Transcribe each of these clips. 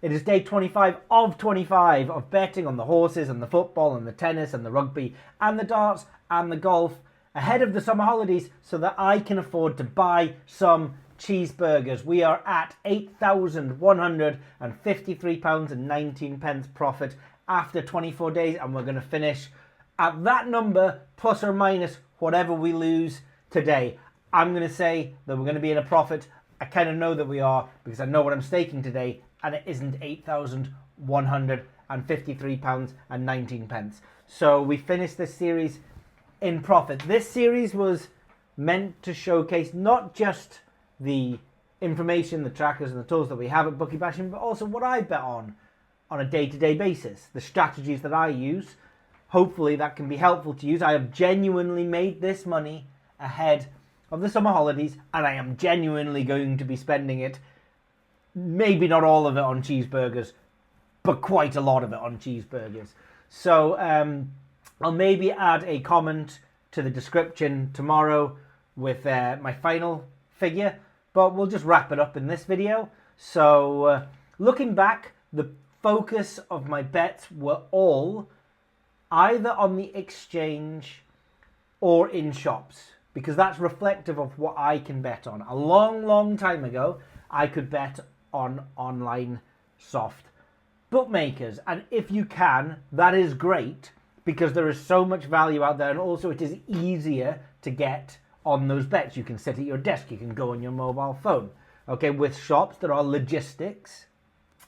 It is day 25 of 25 of betting on the horses and the football and the tennis and the rugby and the darts and the golf ahead of the summer holidays so that I can afford to buy some cheeseburgers. We are at £8,153.19 profit after 24 days, and we're going to finish at that number plus or minus whatever we lose today. I'm going to say that we're going to be in a profit. I kind of know that we are because I know what I'm staking today, and it isn't £8,153.19. So we finished this series in profit. This series was meant to showcase not just the information, the trackers and the tools that we have at Bookie Bashing, but also what I bet on a day-to-day basis, the strategies that I use. Hopefully that can be helpful to you. I have genuinely made this money ahead of the summer holidays, and I am genuinely going to be spending it, maybe not all of it on cheeseburgers, but quite a lot of it on cheeseburgers. So I'll maybe add a comment to the description tomorrow with my final figure, but we'll just wrap it up in this video. So looking back, the focus of my bets were all either on the exchange or in shops, because that's reflective of what I can bet on. A long time ago, I could bet on online soft bookmakers, and if you can, that is great, because there is so much value out there, and also it is easier to get on those bets. You can sit at your desk, you can go on your mobile phone. Okay, with shops, there are logistics.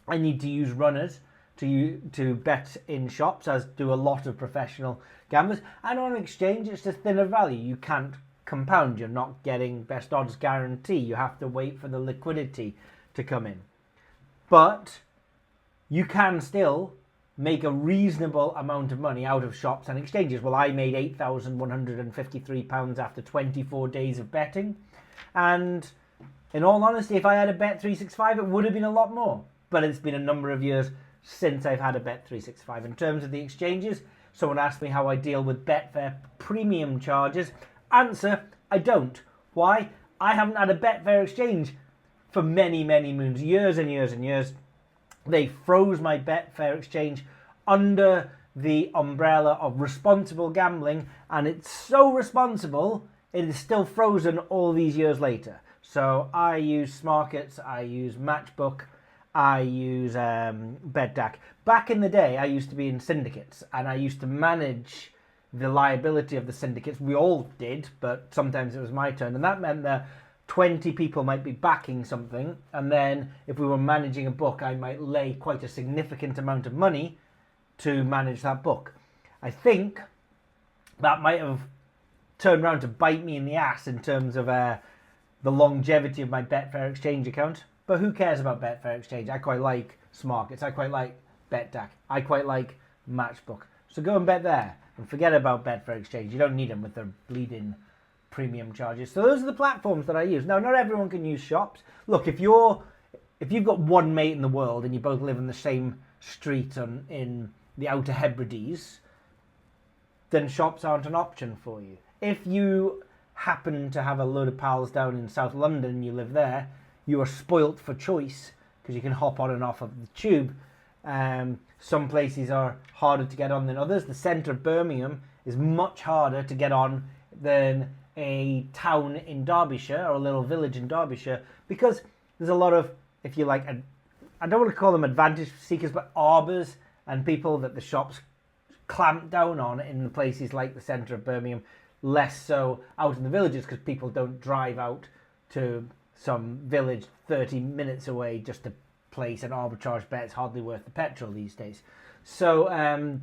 I need to use runners to bet in shops, as do a lot of professional gamblers. And on exchange, it's just thinner value. You can't compound. You're not getting best odds guarantee. You have to wait for the liquidity to come in. But you can still make a reasonable amount of money out of shops and exchanges. Well, I made £8,153 after 24 days of betting. And in all honesty, if I had a Bet365, it would have been a lot more. But it's been a number of years since I've had a Bet365. In terms of the exchanges, someone asked me how I deal with Betfair premium charges. Answer, I don't. Why? I haven't had a Betfair exchange for many moons, years and years. They froze my Betfair exchange under the umbrella of responsible gambling, and it's so responsible, it is still frozen all these years later. So I use Smarkets, I use Matchbook, I use BetDAC. Back in the day, I used to be in syndicates, and I used to manage the liability of the syndicates. We all did, but sometimes it was my turn, and that meant that 20 people might be backing something, and then if we were managing a book, I might lay quite a significant amount of money to manage that book. I think that might have turned around to bite me in the ass in terms of the longevity of my Betfair Exchange account. But who cares about Betfair Exchange? I quite like Smarkets. I quite like BetDAC. I quite like Matchbook. So go and bet there and forget about Betfair Exchange. You don't need them with their bleeding premium charges. So those are the platforms that I use. Now, not everyone can use shops. Look, if you've got one mate in the world and you both live in the same street in the Outer Hebrides, then shops aren't an option for you. If you happen to have a load of pals down in South London and you live there, you are spoilt for choice because you can hop on and off of the tube. Some places are harder to get on than others. The centre of Birmingham is much harder to get on than a town in Derbyshire or a little village in Derbyshire, because there's a lot of, if you like, I don't want to call them advantage seekers, but arbors and people that the shops clamp down on in the places like the centre of Birmingham, less so out in the villages because people don't drive out to some village 30 minutes away just to place an arbitrage bet. It's hardly worth the petrol these days. So I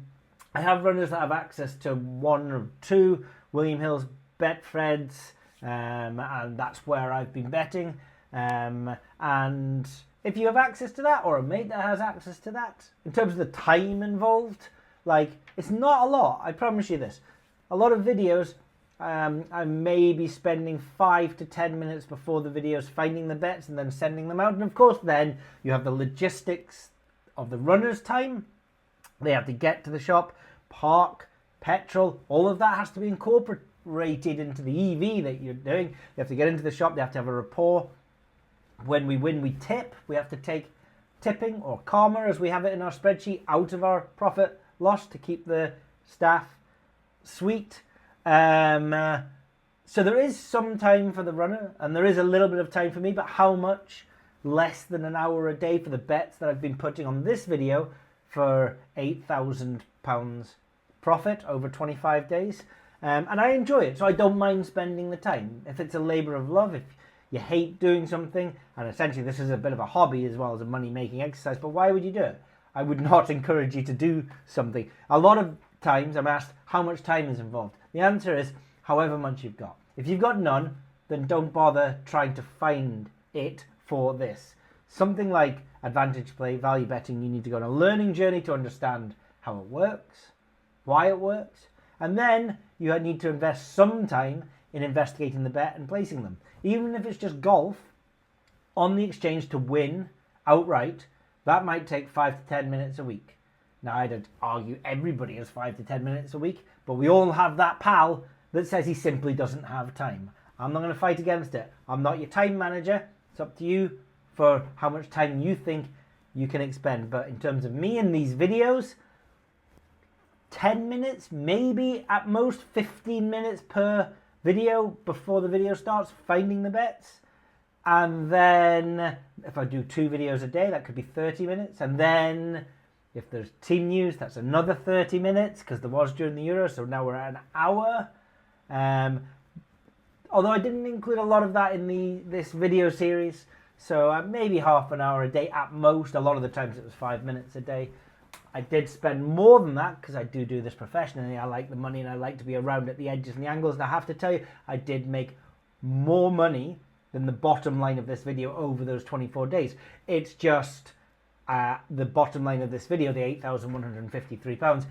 have runners that have access to one or two William Hill's Betfreds, and that's where I've been betting. And if you have access to that, or a mate that has access to that, in terms of the time involved, like, it's not a lot, I promise you this. A lot of videos, I may be spending 5 to 10 minutes before the videos finding the bets and then sending them out. And of course, then you have the logistics of the runner's time. They have to get to the shop, park, petrol, all of that has to be incorporated into the EV that you're doing. They have to get into the shop, they have to have a rapport. When we win, we tip. We have to take tipping, or karma as we have it in our spreadsheet, out of our profit loss to keep the staff sweet. So there is some time for the runner, and there is a little bit of time for me, but how much? Less than an hour a day for the bets that I've been putting on this video for £8,000 profit over 25 days. And I enjoy it, so I don't mind spending the time. If it's a labour of love, if you hate doing something, and essentially this is a bit of a hobby as well as a money-making exercise, but why would you do it? I would not encourage you to do something. A lot of times I'm asked how much time is involved. The answer is however much you've got. If you've got none, then don't bother trying to find it for this. Something like advantage play, value betting, you need to go on a learning journey to understand how it works, why it works, and then you need to invest some time in investigating the bet and placing them. Even if it's just golf on the exchange to win outright, that might take 5 to 10 minutes a week. Now, I'd argue everybody has 5 to 10 minutes a week, but we all have that pal that says he simply doesn't have time. I'm not going to fight against it. I'm not your time manager. It's up to you for how much time you think you can expend. But in terms of me and these videos, 10 minutes, maybe at most 15 minutes per video before the video starts, finding the bets. And then if I do 2 videos a day, that could be 30 minutes. And then if there's team news, that's another 30 minutes because there was during the Euro. So now we're at an hour. Although I didn't include a lot of that in this video series. So maybe half an hour a day at most. A lot of the times it was 5 minutes a day. I did spend more than that because I do this professionally. I like the money and I like to be around at the edges and the angles. And I have to tell you, I did make more money than the bottom line of this video over those 24 days. It's just the bottom line of this video, the £8,153,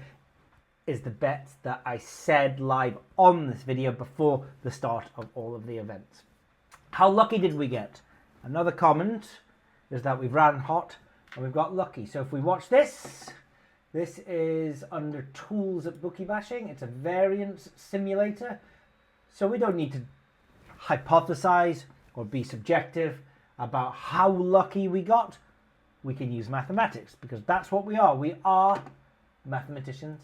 is the bets that I said live on this video before the start of all of the events. How lucky did we get? Another comment is that we've ran hot and we've got lucky. So if we watch this, this is under tools at bookie bashing. It's a variance simulator. So we don't need to hypothesize or be subjective about how lucky we got. We can use mathematics because that's what we are. We are mathematicians.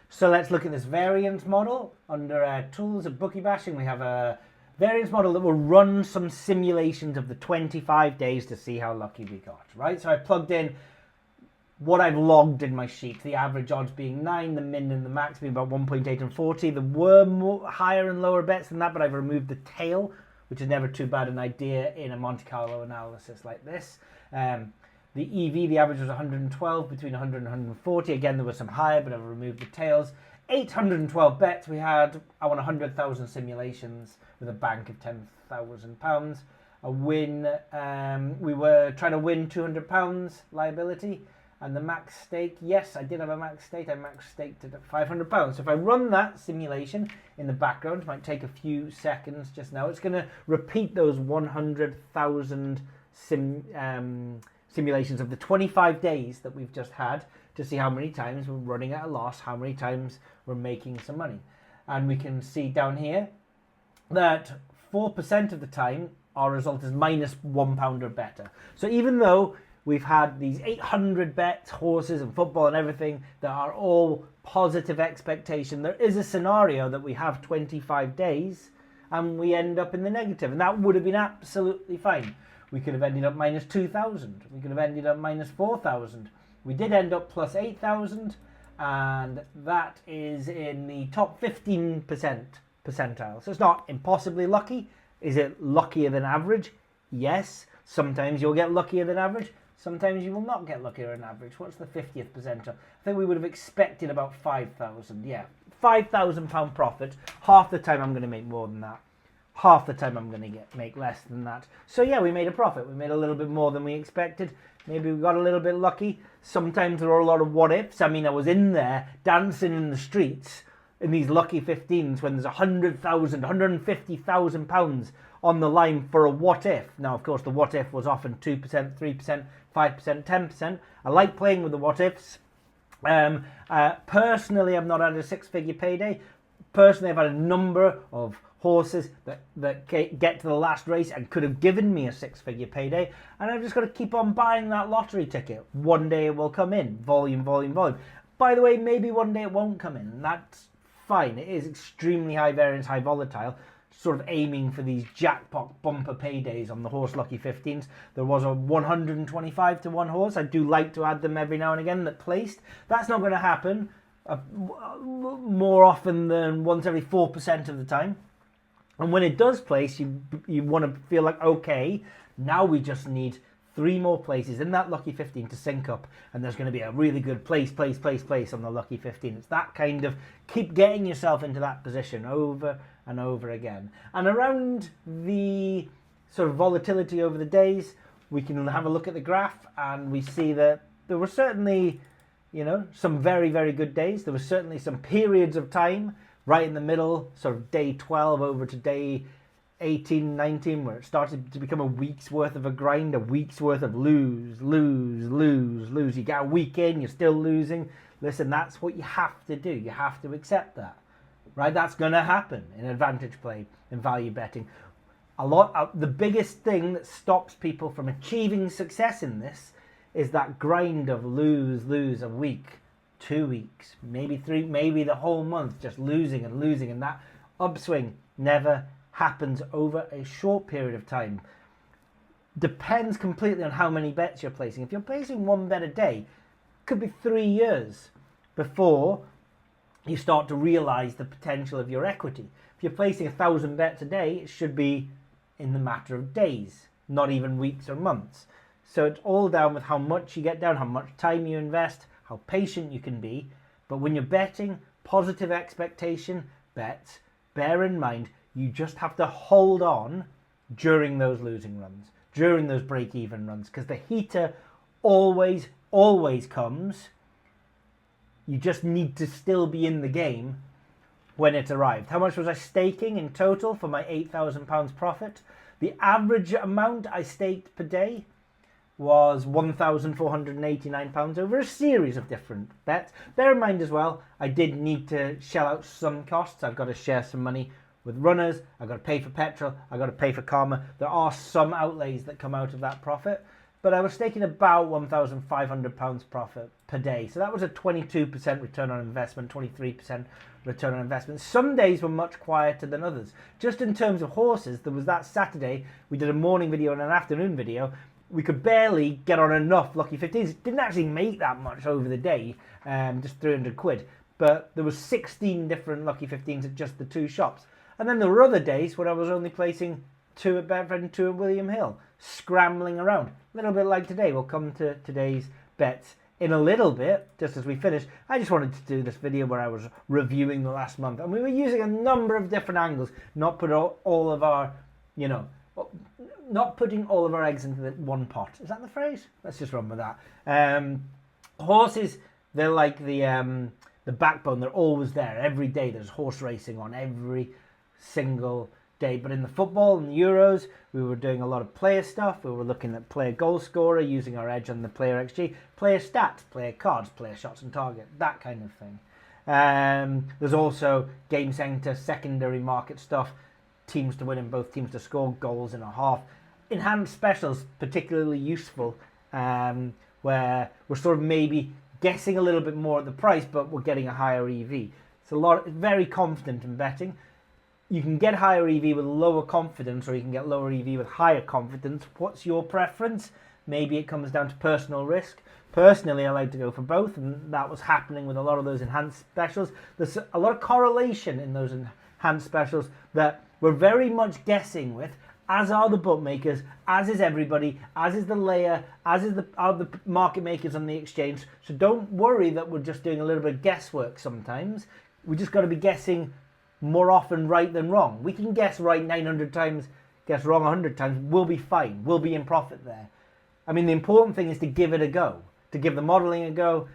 So let's look at this variance model. Under tools at bookie bashing, we have a variance model that will run some simulations of the 25 days to see how lucky we got, right? So I plugged in what I've logged in my sheet, the average odds being 9, the min and the max being about 1.8 and 40. There were more, higher and lower bets than that, but I've removed the tail, which is never too bad an idea in a Monte Carlo analysis like this. The EV, the average was 112, between 100 and 140. Again, there were some higher, but I've removed the tails. 812 bets. We had, I won 100,000 simulations with a bank of £10,000. A win, we were trying to win £200 liability. And the max stake, yes, I did have a max stake. I max staked it at £500. So if I run that simulation in the background, it might take a few seconds just now. It's going to repeat those 100,000 simulations of the 25 days that we've just had to see how many times we're running at a loss, how many times we're making some money. And we can see down here that 4% of the time our result is minus £1 or better. So even though we've had these 800 bets, horses and football and everything that are all positive expectation, there is a scenario that we have 25 days and we end up in the negative, and that would have been absolutely fine. We could have ended up minus 2,000. We could have ended up minus 4,000. We did end up plus 8,000, and that is in the top 15% percentile. So it's not impossibly lucky. Is it luckier than average? Yes. Sometimes you'll get luckier than average. Sometimes you will not get luckier than average. What's the 50th percentile? I think we would have expected about 5,000. Yeah, £5,000 profit. Half the time I'm going to make more than that. Half the time I'm going to make less than that. So yeah, we made a profit. We made a little bit more than we expected. Maybe we got a little bit lucky. Sometimes there are a lot of what ifs. I mean, I was in there dancing in the streets in these lucky 15s when there's 100,000, 150,000 pounds on the line for a what if. Now, of course, the what if was often 2%, 3%, 5%, 10%. I like playing with the what ifs. Personally, I've not had a 6-figure payday. Personally, I've had a number of horses that get to the last race and could have given me a 6-figure payday, and I've just got to keep on buying that lottery ticket. One day it will come in, volume, volume, volume. By the way, maybe one day it won't come in, and that's fine. It is extremely high variance, high volatile, sort of aiming for these jackpot bumper paydays on the Horse Lucky 15s. There was a 125 to 1 horse. I do like to add them every now and again that placed. That's not going to happen more often than once every 4% of the time. And when it does place, you want to feel like, okay, now we just need 3 more places in that Lucky 15 to sync up, and there's going to be a really good place on the Lucky 15. It's that kind of keep getting yourself into that position over and over again. And around the sort of volatility over the days, we can have a look at the graph, and we see that there were certainly, some very, very good days. There were certainly some periods of time right in the middle, sort of day 12 over to day 18, 19, where it started to become a week's worth of a grind, a week's worth of lose. You get a week in, you're still losing. Listen, that's what you have to do. You have to accept that, right? That's going to happen in advantage play, in value betting. The biggest thing that stops people from achieving success in this is that grind of lose a week, 2 weeks, maybe 3, maybe the whole month, just losing, and that upswing never happens over a short period of time. Depends completely on how many bets you're placing. If you're placing 1 bet a day, it could be 3 years before you start to realize the potential of your equity. If you're placing 1,000 bets a day, it should be in the matter of days, not even weeks or months. So it's all down with how much you get down, how much time you invest, how patient you can be. But when you're betting positive expectation bets, bear in mind you just have to hold on during those losing runs, during those break-even runs, because the heater always comes. You just need to still be in the game when it arrived. How much was I staking in total for my £8,000 profit? The average amount I staked per day was £1,489 over a series of different bets. Bear in mind as well, I did need to shell out some costs. I've got to share some money with runners. I've got to pay for petrol. I've got to pay for karma. There are some outlays that come out of that profit. But I was staking about £1,500 profit per day. So that was a 22% return on investment, 23% return on investment. Some days were much quieter than others. Just in terms of horses, there was that Saturday, we did a morning video and an afternoon video. We could barely get on enough Lucky 15s. Didn't actually make that much over the day, just 300 quid. But there was 16 different Lucky 15s at just the 2 shops. And then there were other days when I was only placing 2 at Betfred and 2 at William Hill, scrambling around. A little bit like today. We'll come to today's bets in a little bit, just as we finish. I just wanted to do this video where I was reviewing the last month. And we were using a number of different angles, not put all of our, not putting all of our eggs into the one pot. Is that the phrase? Let's just run with that. Horses, they're like the backbone. They're always there. Every day there's horse racing on every single day. But in the football and the Euros, we were doing a lot of player stuff. We were looking at player goal scorer, using our edge on the player XG, player stats, player cards, player shots on target, that kind of thing. There's also game center, secondary market stuff, teams to win and both teams to score, goals in a half. Enhanced specials, particularly useful, where we're sort of maybe guessing a little bit more at the price, but we're getting a higher EV. It's very confident in betting. You can get higher EV with lower confidence, or you can get lower EV with higher confidence. What's your preference? Maybe it comes down to personal risk. Personally, I like to go for both, and that was happening with a lot of those enhanced specials. There's a lot of correlation in those enhanced specials that we're very much guessing with, as are the bookmakers, as is everybody, as is the layer, as is the market makers on the exchange. So don't worry that we're just doing a little bit of guesswork sometimes. We just got to be guessing more often right than wrong. We can guess right 900 times, guess wrong 100 times. We'll be fine. We'll be in profit there. I mean, the important thing is to give it a go, to give the modelling a go,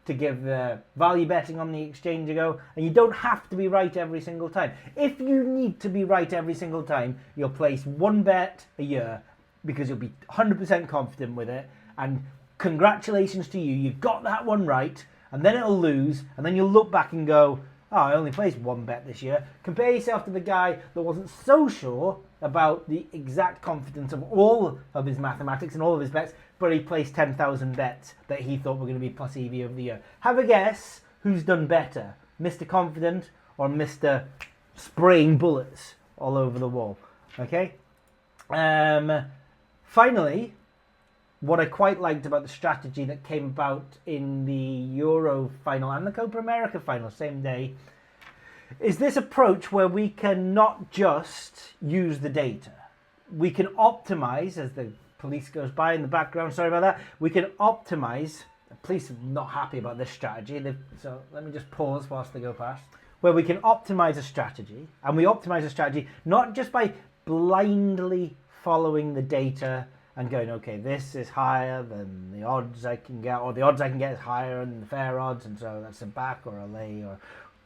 to give the value betting on the exchange a go. And you don't have to be right every single time. If you need to be right every single time, you'll place 1 bet a year because you'll be 100% confident with it. And congratulations to you, you got that one right. And then it'll lose. And then you'll look back and go, oh, I only placed one bet this year. Compare yourself to the guy that wasn't so sure about the exact confidence of all of his mathematics and all of his bets, but he placed 10,000 bets that he thought were going to be plus EV over the year. Have a guess who's done better, Mr. Confident or Mr. Spraying bullets all over the wall. Okay? Finally, what I quite liked about the strategy that came about in the Euro final and the Copa America final, same day, is this approach where we can not just use the data. We can optimize, as the police goes by in the background, sorry about that, we can optimize. The police are not happy about this strategy, so let me just pause whilst they go past. Where we can optimize a strategy, and we optimize a strategy not just by blindly following the data and going, okay, this is higher than the odds I can get, or the odds I can get is higher than the fair odds, and so that's a back or a lay. Or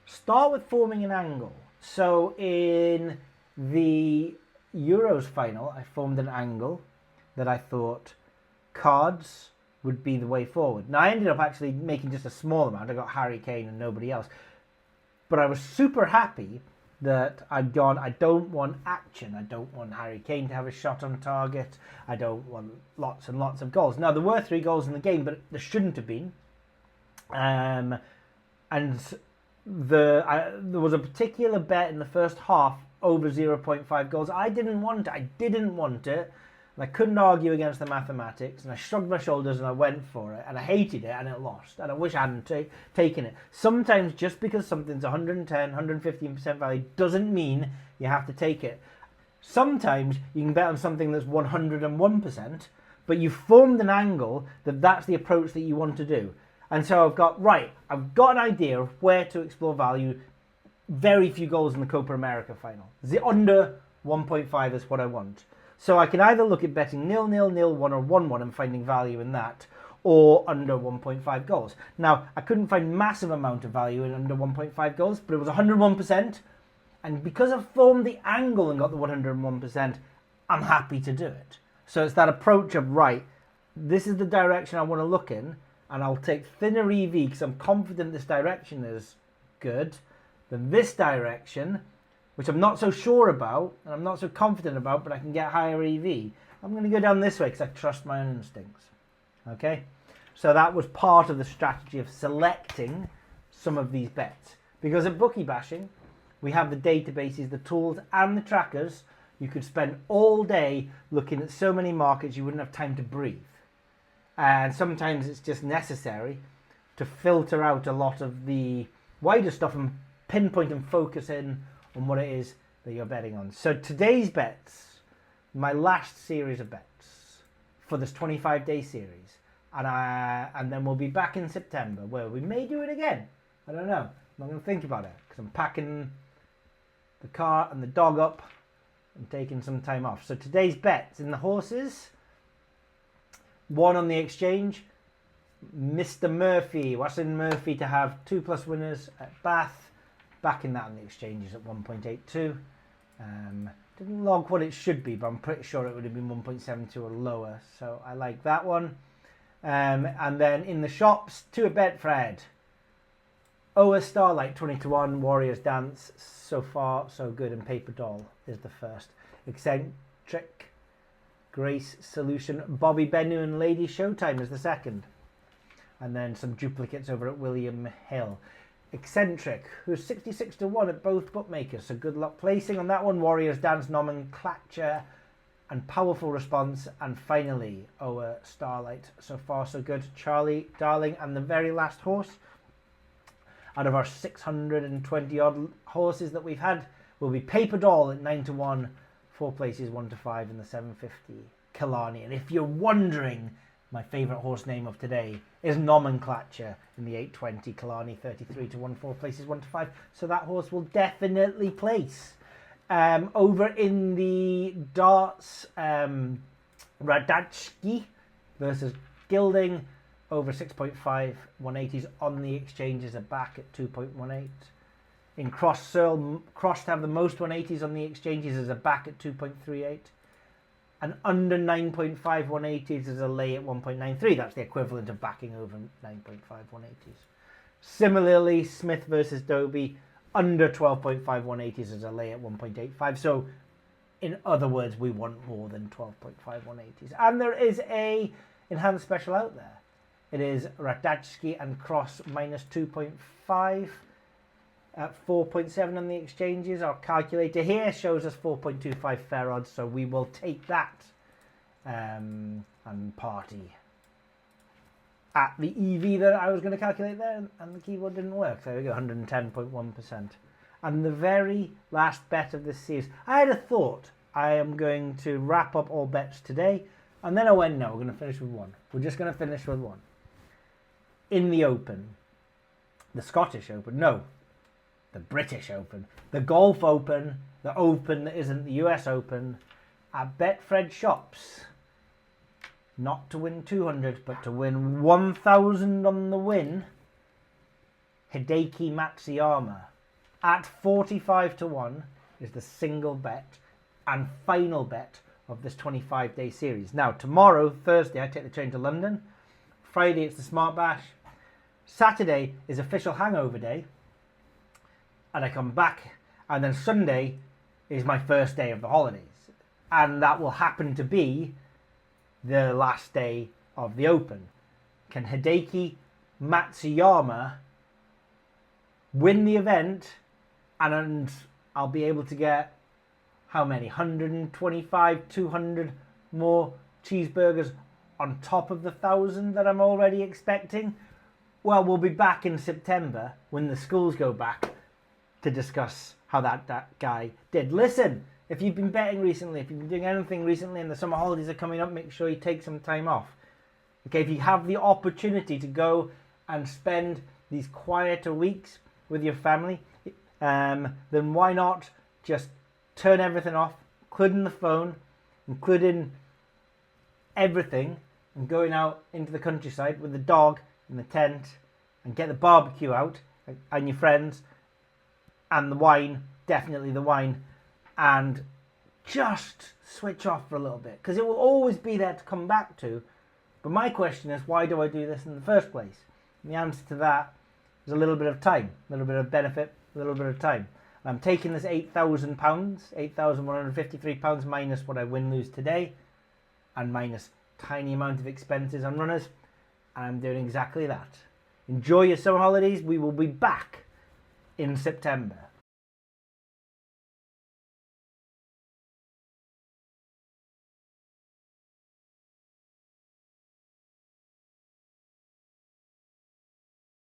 start with forming an angle. So in the Euros final, I formed an angle that I thought cards would be the way forward. Now, I ended up actually making just a small amount. I got Harry Kane and nobody else. But I was super happy that I'd gone, I don't want action. I don't want Harry Kane to have a shot on target. I don't want lots and lots of goals. Now, there were 3 goals in the game, but there shouldn't have been. And there was a particular bet in the first half over 0.5 goals. I didn't want it. And I couldn't argue against the mathematics, and I shrugged my shoulders and I went for it, and I hated it and it lost, and I wish I hadn't taken it. Sometimes just because something's 110, 115% value doesn't mean you have to take it. Sometimes you can bet on something that's 101%, but you've formed an angle that's the approach that you want to do. And so I've got an idea of where to explore value. Very few goals in the Copa America final. Under 1.5 is what I want. So I can either look at betting 0-0, 0-1 or 1-1 and finding value in that, or under 1.5 goals. Now, I couldn't find massive amount of value in under 1.5 goals, but it was 101%. And because I've formed the angle and got the 101%, I'm happy to do it. So it's that approach of, this is the direction I want to look in, and I'll take thinner EV because I'm confident this direction is good, than this direction, which I'm not so sure about, and I'm not so confident about, but I can get higher EV. I'm going to go down this way because I trust my own instincts. Okay? So that was part of the strategy of selecting some of these bets. Because at Bookie Bashing, we have the databases, the tools, and the trackers. You could spend all day looking at so many markets you wouldn't have time to breathe. And sometimes it's just necessary to filter out a lot of the wider stuff and pinpoint and focus in on what it is that you're betting on. So today's bets, my last series of bets for this 25-day series, and then we'll be back in September where we may do it again. I don't know. I'm not going to think about it because I'm packing the car and the dog up and taking some time off. So today's bets in the horses, one on the exchange, Mr. Murphy, Weston Murphy to have 2+ winners at Bath. Backing that on the exchanges at 1.82. Didn't log what it should be, but I'm pretty sure it would have been 1.72 or lower. So I like that one. And then in the shops, 2 at Betfred. Oa Starlight 20-1, Warriors Dance, so far so good, and Paper Doll is the first. Eccentric, Grace Solution, Bobby Bennu and Lady Showtime is the second. And then some duplicates over at William Hill. Eccentric, who's 66-1 at both bookmakers, so good luck placing on that one. Warriors Dance, Nomenclature, and Powerful Response. And finally, Oa Starlight, so far so good. Charlie Darling, and the very last horse out of our 620 odd horses that we've had will be Paper Doll at 9-1, 4 places 1-5 in the 750 Killarney. And if you're wondering, my favourite horse name of today is Nomenclature in the 820 Killarney, 33-1, 4 places 1-5. So that horse will definitely place. Over in the darts, Radachki versus Gilding, over 6.5, 180s on the exchanges are back at 2.18. In Cross Searle, Cross to have the most 180s on the exchanges is a back at 2.38. And under 9.5 180s is a lay at 1.93. That's the equivalent of backing over 9.5 180s. Similarly, Smith versus Dobie, under 12.5180 is a delay at 1.85. So in other words, we want more than 12.5180s. And there is a enhanced special out there. It is Ratajski and Cross minus 2.5 at 4.7 on the exchanges. Our calculator here shows us 4.25 fair odds, so we will take that and party. At the EV that I was going to calculate there, and the keyboard didn't work. There we go, 110.1%. And the very last bet of this series, I had a thought. I am going to wrap up all bets today, and then I went, no, we're going to finish with one. We're just going to finish with one. In the Open, the Scottish Open, no, the British Open, the Golf Open, the Open that isn't the US Open, at Betfred shops, not to win 200, but to win 1,000 on the win, Hideki Matsuyama at 45 to 1 is the single bet and final bet of this 25-day series. Now, tomorrow, Thursday, I take the train to London. Friday, it's the Smart Bash. Saturday is official hangover day. And I come back. And then Sunday is my first day of the holidays. And that will happen to be the last day of the Open. Can Hideki Matsuyama win the event, and I'll be able to get how many? 125, 200 more cheeseburgers on top of the 1,000 that I'm already expecting? Well, we'll be back in September when the schools go back to discuss how that guy did. Listen, if you've been betting recently, if you've been doing anything recently and the summer holidays are coming up, make sure you take some time off. Okay, if you have the opportunity to go and spend these quieter weeks with your family, then why not just turn everything off, including the phone, including everything, and going out into the countryside with the dog in the tent and get the barbecue out and your friends and the wine, definitely the wine, and just switch off for a little bit, because it will always be there to come back to. But my question is, why do I do this in the first place? And the answer to that is a little bit of time, a little bit of benefit, a little bit of time. I'm taking this £8,000, £8,153 minus what I win-lose today, and minus tiny amount of expenses on runners, and I'm doing exactly that. Enjoy your summer holidays. We will be back in September.